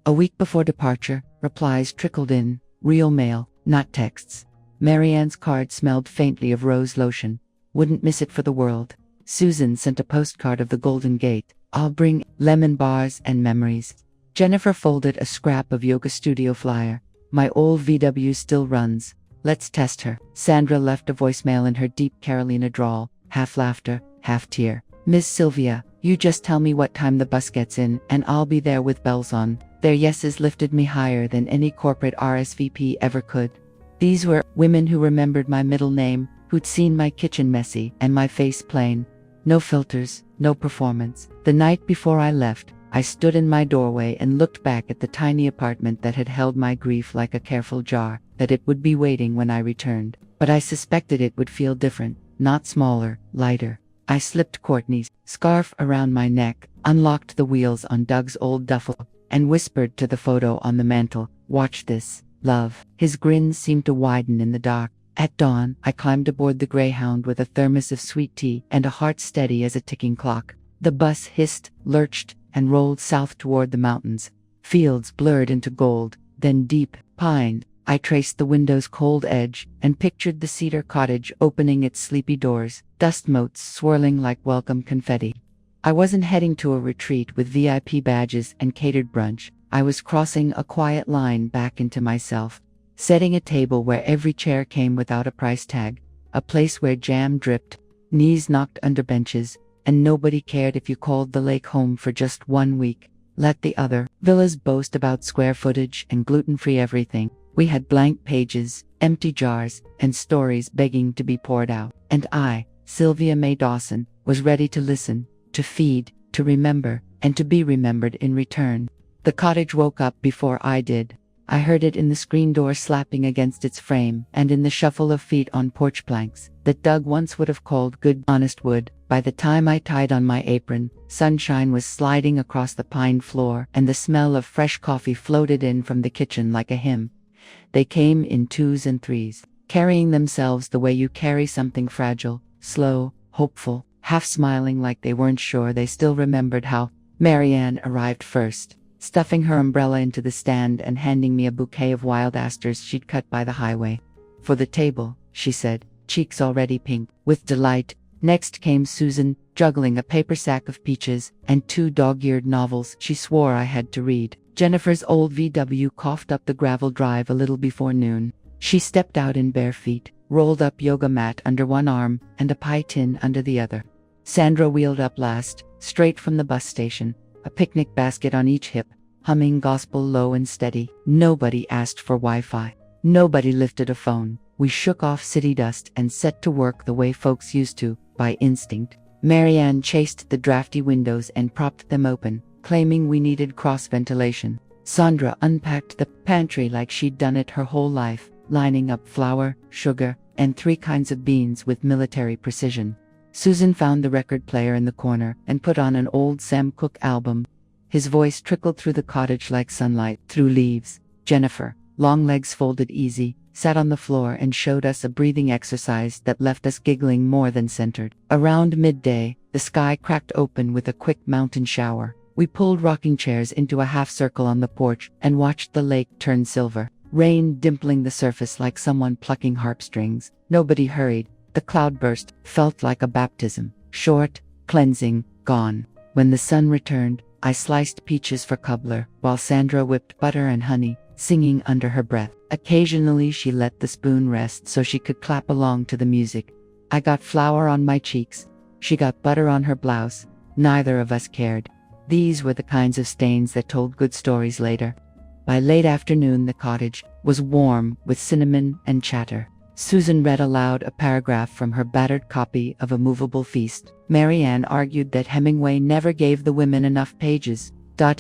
A week before departure, replies trickled in, real mail, not texts. Marianne's card smelled faintly of rose lotion. Wouldn't miss it for the world. Susan sent a postcard of the Golden Gate. I'll bring lemon bars and memories. Jennifer folded a scrap of yoga studio flyer. My old VW still runs. Let's test her. Sandra left a voicemail in her deep Carolina drawl, half laughter, half tear. Miss Sylvia, you just tell me what time the bus gets in, and I'll be there with bells on. Their yeses lifted me higher than any corporate RSVP ever could. These were women who remembered my middle name, who'd seen my kitchen messy and my face plain. No filters, no performance. The night before I left, I stood in my doorway and looked back at the tiny apartment that had held my grief like a careful jar, that it would be waiting when I returned. But I suspected it would feel different, not smaller, lighter. I slipped Courtney's scarf around my neck, unlocked the wheels on Doug's old duffel, and whispered to the photo on the mantel, "Watch this, love." His grin seemed to widen in the dark. At dawn, I climbed aboard the Greyhound with a thermos of sweet tea and a heart steady as a ticking clock. The bus hissed, lurched, and rolled south toward the mountains. Fields blurred into gold, then deep, pined. I traced the window's cold edge and pictured the cedar cottage opening its sleepy doors, dust motes swirling like welcome confetti. I wasn't heading to a retreat with VIP badges and catered brunch. I was crossing a quiet line back into myself, setting a table where every chair came without a price tag, a place where jam dripped, knees knocked under benches, and nobody cared if you called the lake home for just 1 week. Let the other villas boast about square footage and gluten-free everything. We had blank pages, empty jars, and stories begging to be poured out. And I, Sylvia May Dawson, was ready to listen, to feed, to remember, and to be remembered in return. The cottage woke up before I did. I heard it in the screen door slapping against its frame, and in the shuffle of feet on porch planks that Doug once would have called good, honest wood. By the time I tied on my apron, sunshine was sliding across the pine floor, and the smell of fresh coffee floated in from the kitchen like a hymn. They came in 2s and 3s, carrying themselves the way you carry something fragile, slow, hopeful, half smiling like they weren't sure they still remembered how. Marianne arrived first, stuffing her umbrella into the stand and handing me a bouquet of wild asters she'd cut by the highway. "For the table," she said, cheeks already pink with delight. Next came Susan, juggling a paper sack of peaches and 2 dog-eared novels she swore I had to read. Jennifer's old VW coughed up the gravel drive a little before noon. She stepped out in bare feet, rolled up yoga mat under one arm and a pie tin under the other. Sandra wheeled up last, straight from the bus station, a picnic basket on each hip, humming gospel low and steady. Nobody asked for Wi-Fi. Nobody lifted a phone. We shook off city dust and set to work the way folks used to, by instinct. Marianne chased the drafty windows and propped them open, claiming we needed cross-ventilation. Sandra unpacked the pantry like she'd done it her whole life, lining up flour, sugar, and 3 kinds of beans with military precision. Susan found the record player in the corner and put on an old Sam Cooke album. His voice trickled through the cottage like sunlight through leaves. Jennifer, long legs folded easy, sat on the floor and showed us a breathing exercise that left us giggling more than centered. Around midday, the sky cracked open with a quick mountain shower. We pulled rocking chairs into a half circle on the porch and watched the lake turn silver, rain dimpling the surface like someone plucking harpstrings. Nobody hurried. The cloudburst felt like a baptism, short, cleansing, gone. When the sun returned, I sliced peaches for cobbler, while Sandra whipped butter and honey, singing under her breath. Occasionally she let the spoon rest so she could clap along to the music. I got flour on my cheeks. She got butter on her blouse. Neither of us cared. These were the kinds of stains that told good stories later. By late afternoon, the cottage was warm with cinnamon and chatter. Susan read aloud a paragraph from her battered copy of A Movable Feast. Marianne argued that Hemingway never gave the women enough pages.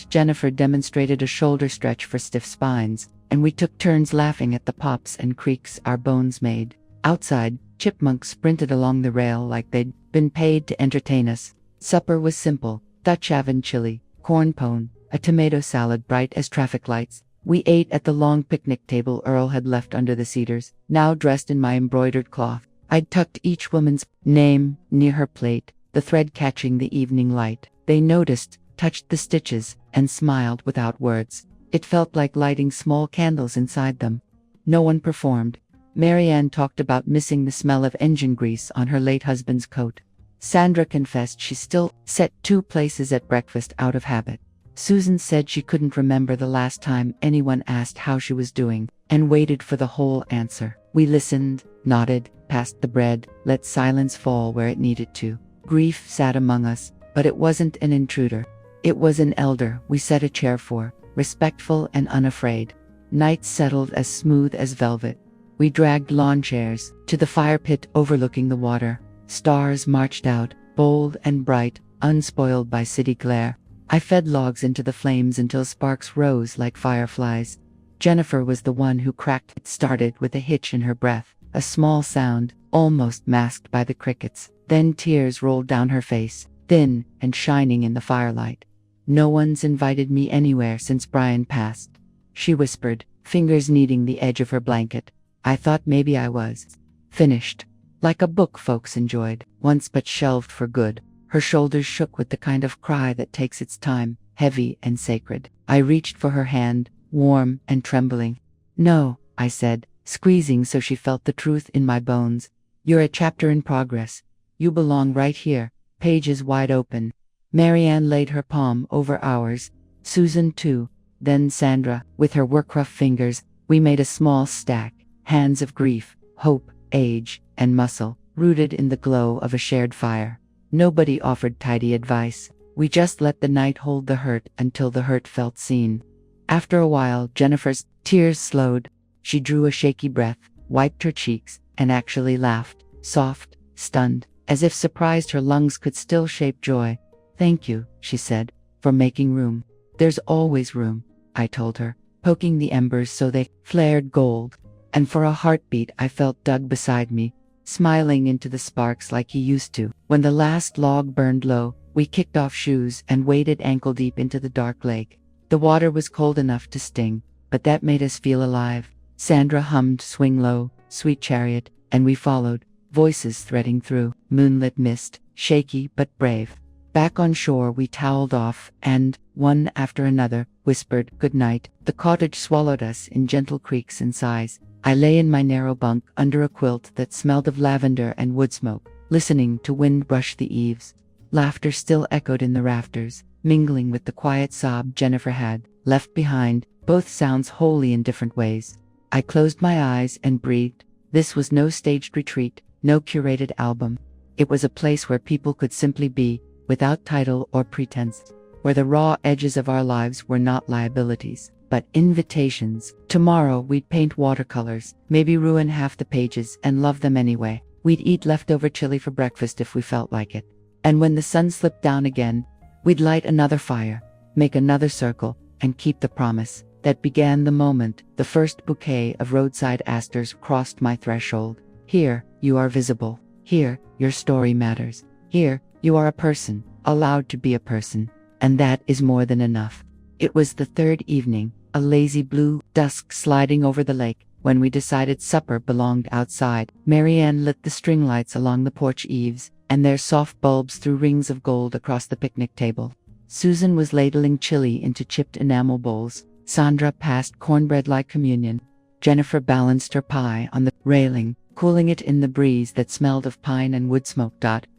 Jennifer demonstrated a shoulder stretch for stiff spines, and we took turns laughing at the pops and creaks our bones made. Outside, chipmunks sprinted along the rail like they'd been paid to entertain us. Supper was simple: Dutch oven chili, corn pone, a tomato salad bright as traffic lights. We ate at the long picnic table Earl had left under the cedars, now dressed in my embroidered cloth. I'd tucked each woman's name near her plate, the thread catching the evening light. They noticed, touched the stitches, and smiled without words. It felt like lighting small candles inside them. No one performed. Marianne talked about missing the smell of engine grease on her late husband's coat. Sandra confessed she still set 2 places at breakfast out of habit. Susan said she couldn't remember the last time anyone asked how she was doing, and waited for the whole answer. We listened, nodded, passed the bread, let silence fall where it needed to. Grief sat among us, but it wasn't an intruder. It was an elder we set a chair for, respectful and unafraid. Nights settled as smooth as velvet. We dragged lawn chairs to the fire pit overlooking the water. Stars marched out, bold and bright, unspoiled by city glare. I fed logs into the flames until sparks rose like fireflies. Jennifer was the one who cracked. It started with a hitch in her breath, a small sound, almost masked by the crickets. Then tears rolled down her face, thin and shining in the firelight. "No one's invited me anywhere since Brian passed," she whispered, fingers kneading the edge of her blanket. I thought maybe I was finished, like a book folks enjoyed once but shelved for good. Her shoulders shook with the kind of cry that takes its time, heavy and sacred. I reached for her hand, warm and trembling. "No," I said, squeezing so she felt the truth in my bones. "You're a chapter in progress. You belong right here, pages wide open." Marianne laid her palm over ours, Susan too, then Sandra. With her work-rough fingers, we made a small stack, hands of grief, hope, age, and muscle, rooted in the glow of a shared fire. Nobody offered tidy advice. We just let the night hold the hurt until the hurt felt seen. After a while, Jennifer's tears slowed. She drew a shaky breath, wiped her cheeks, and actually laughed, soft, stunned, as if surprised her lungs could still shape joy. "Thank you," she said, "for making room." "There's always room," I told her, poking the embers so they flared gold. And for a heartbeat I felt Doug beside me, smiling into the sparks like he used to. When the last log burned low, we kicked off shoes and waded ankle-deep into the dark lake. The water was cold enough to sting, but that made us feel alive. Sandra hummed Swing Low, Sweet Chariot, and we followed, voices threading through moonlit mist, shaky but brave. Back on shore we toweled off and, one after another, whispered goodnight. The cottage swallowed us in gentle creaks and sighs. I lay in my narrow bunk under a quilt that smelled of lavender and wood smoke, listening to wind brush the eaves. Laughter still echoed in the rafters, mingling with the quiet sob Jennifer had left behind, both sounds wholly in different ways. I closed my eyes and breathed. This was no staged retreat, no curated album. It was a place where people could simply be, without title or pretense, where the raw edges of our lives were not liabilities. but invitations. Tomorrow we'd paint watercolors, maybe ruin half the pages and love them anyway. We'd eat leftover chili for breakfast if we felt like it. And when the sun slipped down again, we'd light another fire, make another circle, and keep the promise. That began the moment the first bouquet of roadside asters crossed my threshold. Here, you are visible. Here, your story matters. Here, you are a person, allowed to be a person. And that is more than enough. It was the third evening, a lazy blue dusk sliding over the lake, when we decided supper belonged outside. Marianne lit the string lights along the porch eaves, and their soft bulbs threw rings of gold across the picnic table. Susan was ladling chili into chipped enamel bowls. Sandra passed cornbread like communion. Jennifer balanced her pie on the railing, cooling it in the breeze that smelled of pine and wood smoke.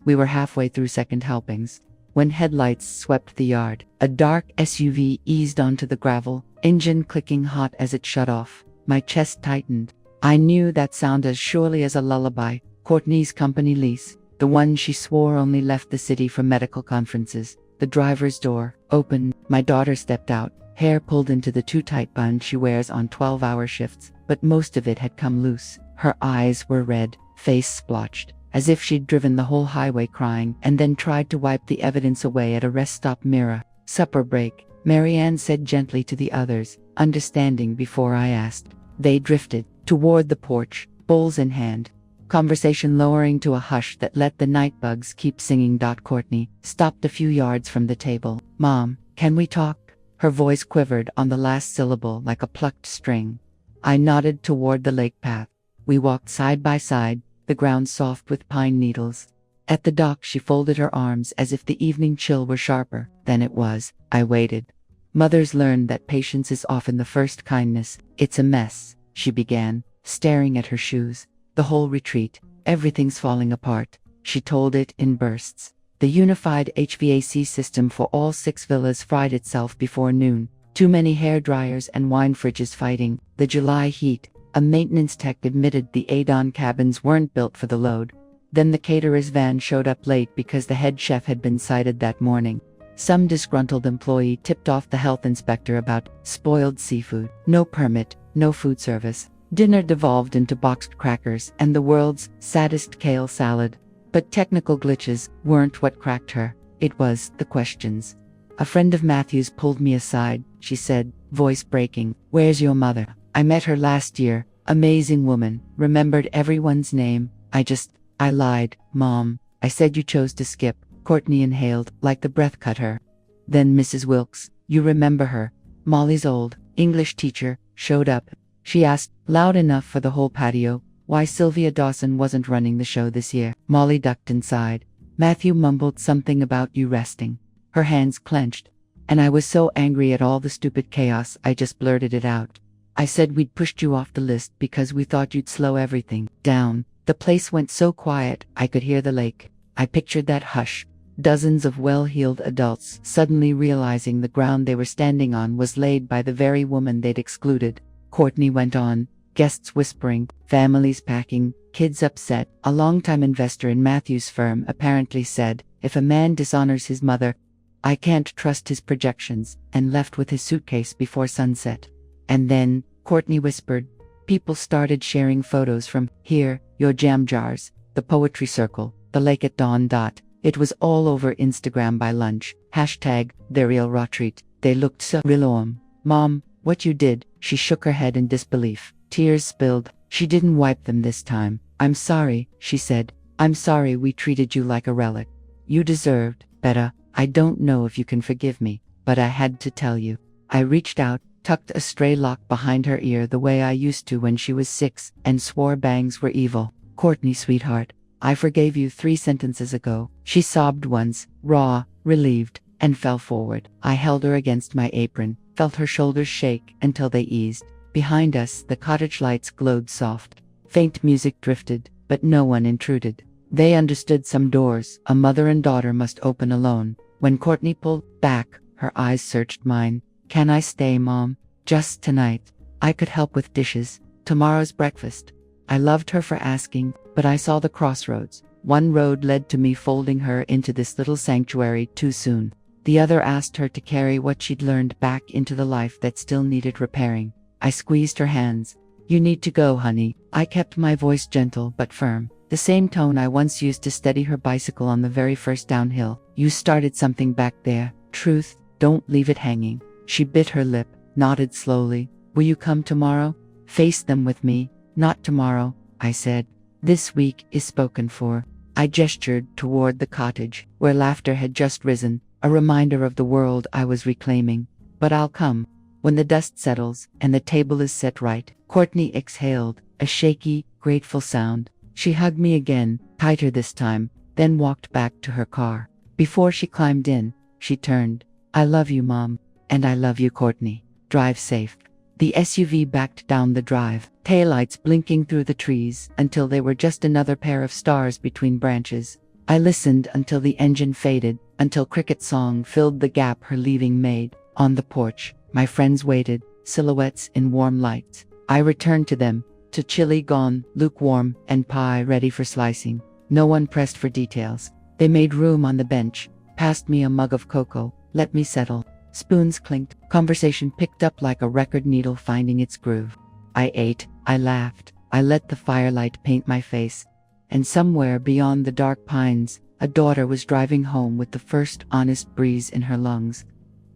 We were halfway through second helpings when headlights swept the yard. A dark SUV eased onto the gravel, engine clicking hot as it shut off. My chest tightened. I knew that sound as surely as a lullaby. Courtney's company lease, the one she swore only left the city for medical conferences. The driver's door opened. My daughter stepped out, hair pulled into the too tight bun she wears on 12-hour shifts, but most of it had come loose. Her eyes were red, face splotched, as if she'd driven the whole highway crying and then tried to wipe the evidence away at a rest stop mirror. Supper break, Marianne said gently to the others, understanding before I asked. They drifted toward the porch, bowls in hand, conversation lowering to a hush that let the night bugs keep singing. Courtney stopped a few yards from the table. Mom, can we talk? Her voice quivered on the last syllable like a plucked string. I nodded toward the lake path. We walked side by side, the ground soft with pine needles. At the dock she folded her arms as if the evening chill were sharper than it was. I waited. Mothers learn that patience is often the first kindness. It's a mess, she began, staring at her shoes. The whole retreat, everything's falling apart. She told it in bursts. The unified HVAC system for all 6 villas fried itself before noon. Too many hair dryers and wine fridges fighting the July heat. A maintenance tech admitted the Adon cabins weren't built for the load. Then the caterer's van showed up late because the head chef had been cited that morning. Some disgruntled employee tipped off the health inspector about spoiled seafood. No permit, no food service. Dinner devolved into boxed crackers and the world's saddest kale salad. But technical glitches weren't what cracked her. It was the questions. A friend of Matthew's pulled me aside. She said, voice breaking, "Where's your mother? I met her last year. Amazing woman. Remembered everyone's name. I lied, Mom. I said you chose to skip." Courtney inhaled, like the breath cut her. Then Mrs. Wilkes, you remember her. Molly's old English teacher showed up. She asked, loud enough for the whole patio, why Sylvia Dawson wasn't running the show this year. Molly ducked inside. Matthew mumbled something about you resting. Her hands clenched. And I was so angry at all the stupid chaos, I just blurted it out. I said we'd pushed you off the list because we thought you'd slow everything down. The place went so quiet, I could hear the lake. I pictured that hush. Dozens of well-heeled adults suddenly realizing the ground they were standing on was laid by the very woman they'd excluded. Courtney went on, guests whispering, families packing, kids upset. A longtime investor in Matthew's firm apparently said, if a man dishonors his mother, I can't trust his projections, and left with his suitcase before sunset. And then, Courtney whispered, people started sharing photos from here, your jam jars, the poetry circle, the lake at dawn. It was all over Instagram by lunch. Hashtag, the real retreat. They looked so real. Mom, what you did? She shook her head in disbelief. Tears spilled. She didn't wipe them this time. I'm sorry, she said. I'm sorry we treated you like a relic. You deserved better. I don't know if you can forgive me, but I had to tell you. I reached out, tucked a stray lock behind her ear the way I used to when she was 6, and swore bangs were evil. Courtney, sweetheart, I forgave you 3 sentences ago. She sobbed once, raw, relieved, and fell forward. I held her against my apron, felt her shoulders shake until they eased. Behind us, the cottage lights glowed soft. Faint music drifted, but no one intruded. They understood some doors a mother and daughter must open alone. When Courtney pulled back, her eyes searched mine. Can I stay, Mom? Just tonight. I could help with dishes. Tomorrow's breakfast. I loved her for asking, but I saw the crossroads. One road led to me folding her into this little sanctuary too soon. The other asked her to carry what she'd learned back into the life that still needed repairing. I squeezed her hands. "You need to go, honey." I kept my voice gentle but firm, the same tone I once used to steady her bicycle on the very first downhill. "You started something back there. Truth, don't leave it hanging." She bit her lip, nodded slowly. "Will you come tomorrow? Face them with me." "Not tomorrow," I said. "This week is spoken for." I gestured toward the cottage, where laughter had just risen, a reminder of the world I was reclaiming. "But I'll come. When the dust settles and the table is set right." Courtney exhaled, a shaky, grateful sound. She hugged me again, tighter this time, then walked back to her car. Before she climbed in, she turned. "I love you, Mom. And I love you, Courtney. Drive safe." The SUV backed down the drive, taillights blinking through the trees until they were just another pair of stars between branches. I listened until the engine faded, until cricket song filled the gap her leaving made. On the porch, my friends waited, silhouettes in warm lights. I returned to them, to chili gone, lukewarm, and pie ready for slicing. No one pressed for details. They made room on the bench, passed me a mug of cocoa, let me settle. Spoons clinked, conversation picked up like a record needle finding its groove. I ate, I laughed, I let the firelight paint my face. And somewhere beyond the dark pines, a daughter was driving home with the first honest breeze in her lungs.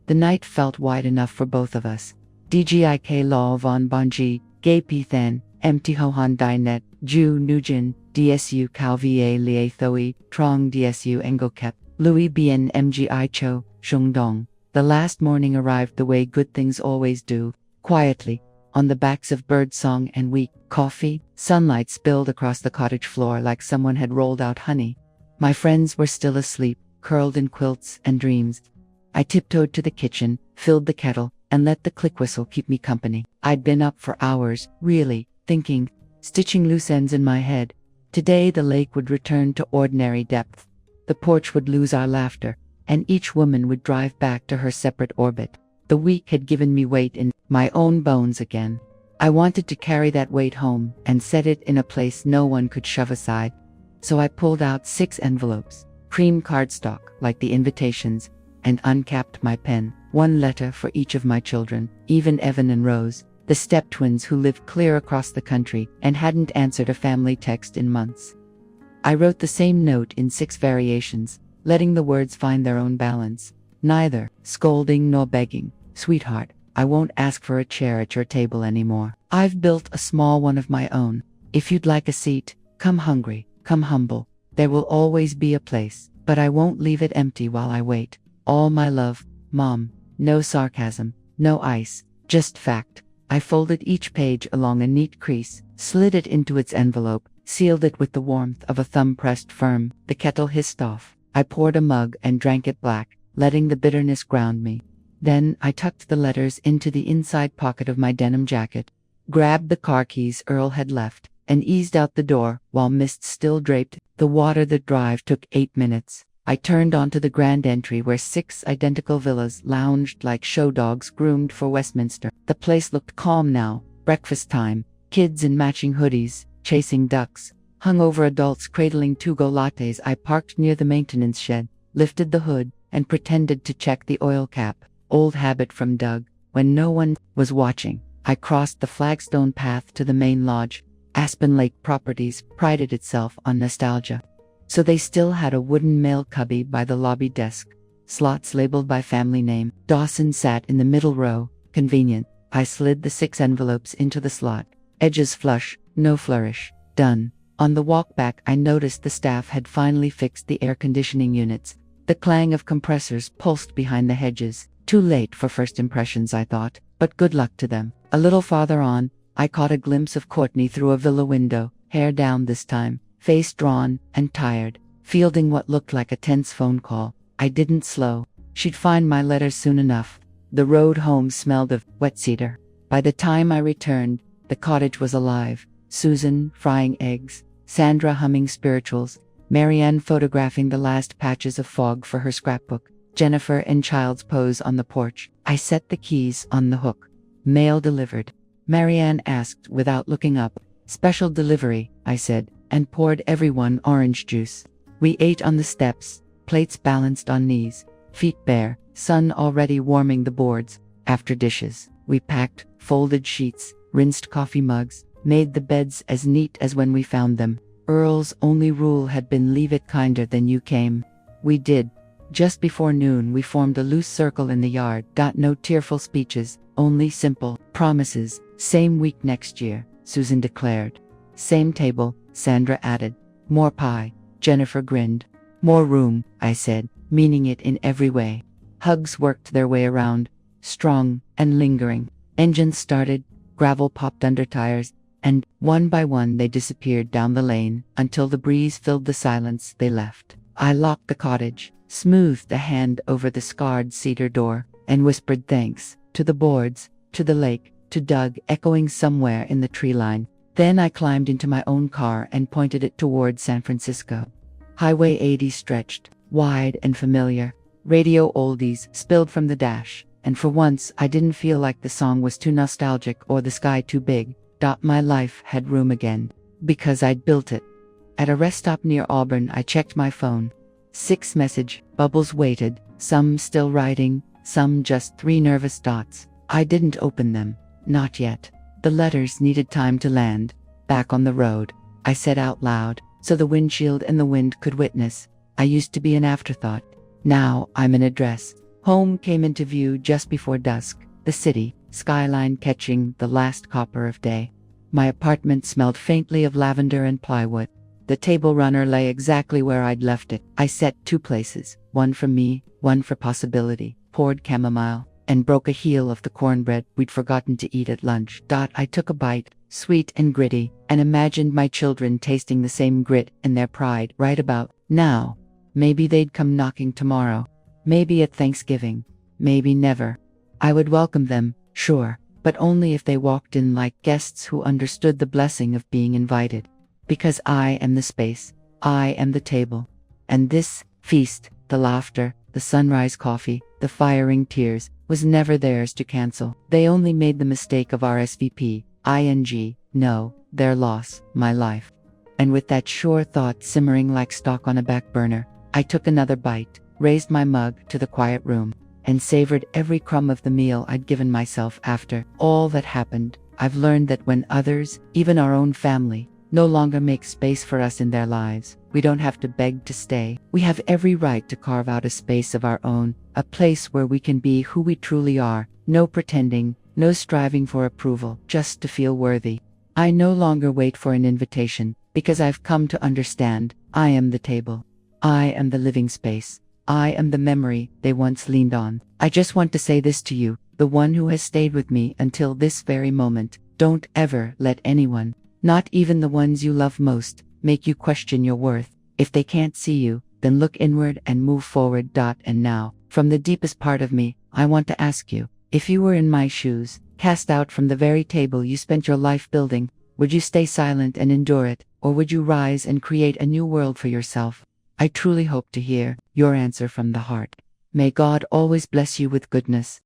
The night felt wide enough for both of us. DGIK Law von Bonji, Gay Pithan, MT Hohan Dinet, Ju Nugin, DSU Calvier Liathoi, Trong DSU Engokep, Louis Bien Mgi Cho, Shungdong. The last morning arrived the way good things always do, quietly, on the backs of birdsong and weak coffee. Sunlight spilled across the cottage floor like someone had rolled out honey. My friends were still asleep, curled in quilts and dreams. I tiptoed to the kitchen, filled the kettle, and let the click whistle keep me company. I'd been up for hours, really, thinking, stitching loose ends in my head. Today the lake would return to ordinary depth. The porch would lose our laughter, and each woman would drive back to her separate orbit. The week had given me weight in my own bones again. I wanted to carry that weight home and set it in a place no one could shove aside. So I pulled out 6 envelopes, cream cardstock like the invitations, and uncapped my pen. 1 letter for each of my children, even Evan and Rose, the step-twins who lived clear across the country and hadn't answered a family text in months. I wrote the same note in 6 variations, letting the words find their own balance. Neither scolding nor begging. "Sweetheart, I won't ask for a chair at your table anymore. I've built a small one of my own. If you'd like a seat, come hungry, come humble. There will always be a place, but I won't leave it empty while I wait. All my love, Mom." No sarcasm, no ice, just fact. I folded each page along a neat crease, slid it into its envelope, sealed it with the warmth of a thumb pressed firm. The kettle hissed off. I poured a mug and drank it black, letting the bitterness ground me. Then I tucked the letters into the inside pocket of my denim jacket, grabbed the car keys Earl had left, and eased out the door while mist still draped the water. The drive took 8 minutes. I turned onto the grand entry where 6 identical villas lounged like show dogs groomed for Westminster. The place looked calm now. Breakfast time, kids in matching hoodies, chasing ducks, hungover adults cradling to-go lattes. I parked near the maintenance shed, lifted the hood, and pretended to check the oil cap. Old habit from Doug. When no one was watching, I crossed the flagstone path to the main lodge. Aspen Lake Properties prided itself on nostalgia. So they still had a wooden mail cubby by the lobby desk, slots labeled by family name. Dawson sat in the middle row, convenient. I slid the 6 envelopes into the slot. Edges flush, no flourish. Done. On the walk back I noticed the staff had finally fixed the air conditioning units. The clang of compressors pulsed behind the hedges. Too late for first impressions, I thought, but good luck to them. A little farther on, I caught a glimpse of Courtney through a villa window, hair down this time, face drawn and tired, fielding what looked like a tense phone call. I didn't slow. She'd find my letters soon enough. The road home smelled of wet cedar. By the time I returned, the cottage was alive. Susan frying eggs, Sandra humming spirituals, Marianne photographing the last patches of fog for her scrapbook, Jennifer in child's pose on the porch. I set the keys on the hook. Mail delivered. Marianne asked without looking up. "Special delivery," I said, and poured everyone orange juice. We ate on the steps, plates balanced on knees. feet bare, sun already warming the boards. After dishes, we packed, folded sheets, rinsed coffee mugs, made the beds as neat as when we found them. Earl's only rule had been leave it kinder than you came. We did. Just before noon we formed a loose circle in the yard. No tearful speeches, only simple promises. Same week next year, Susan declared. Same table, Sandra added. More pie, Jennifer grinned. More room, I said, meaning it in every way. Hugs worked their way around, strong and lingering. Engines started, gravel popped under tires, and, one by one they disappeared down the lane, until the breeze filled the silence. They left. I locked the cottage, smoothed a hand over the scarred cedar door, and whispered thanks, to the boards, to the lake, to Doug echoing somewhere in the tree line. Then I climbed into my own car and pointed it toward San Francisco. Highway 80 stretched, wide and familiar. Radio oldies spilled from the dash, and for once I didn't feel like the song was too nostalgic or the sky too big. My life had room again, because I'd built it. At a rest stop near Auburn I checked my phone. 6 message bubbles waited, some still writing, some just 3 nervous dots. I didn't open them, not yet. The letters needed time to land. Back on the road, I said out loud, so the windshield and the wind could witness. I used to be an afterthought. Now I'm an address. Home came into view just before dusk, the city, skyline catching the last copper of day. My apartment smelled faintly of lavender and plywood. The table runner lay exactly where I'd left it. I set 2 places, one for me, one for possibility, poured chamomile, and broke a heel of the cornbread we'd forgotten to eat at lunch. I took a bite, sweet and gritty, and imagined my children tasting the same grit and their pride right about now. Maybe they'd come knocking tomorrow. Maybe at Thanksgiving. Maybe never. I would welcome them, sure, but only if they walked in like guests who understood the blessing of being invited. Because I am the space, I am the table. And this feast, the laughter, the sunrise coffee, the firing tears, was never theirs to cancel. They only made the mistake of RSVP, ing, no, their loss, my life. And with that sure thought simmering like stock on a back burner, I took another bite, raised my mug to the quiet room, and savored every crumb of the meal I'd given myself. After all that happened, I've learned that when others, even our own family, no longer make space for us in their lives, we don't have to beg to stay. We have every right to carve out a space of our own, a place where we can be who we truly are, no pretending, no striving for approval, just to feel worthy. I no longer wait for an invitation, because I've come to understand, I am the table. I am the living space. I am the memory they once leaned on. I just want to say this to you, the one who has stayed with me until this very moment. Don't ever let anyone, not even the ones you love most, make you question your worth. If they can't see you, then look inward and move forward. And now, from the deepest part of me, I want to ask you, if you were in my shoes, cast out from the very table you spent your life building, would you stay silent and endure it, or would you rise and create a new world for yourself? I truly hope to hear your answer from the heart. May God always bless you with goodness,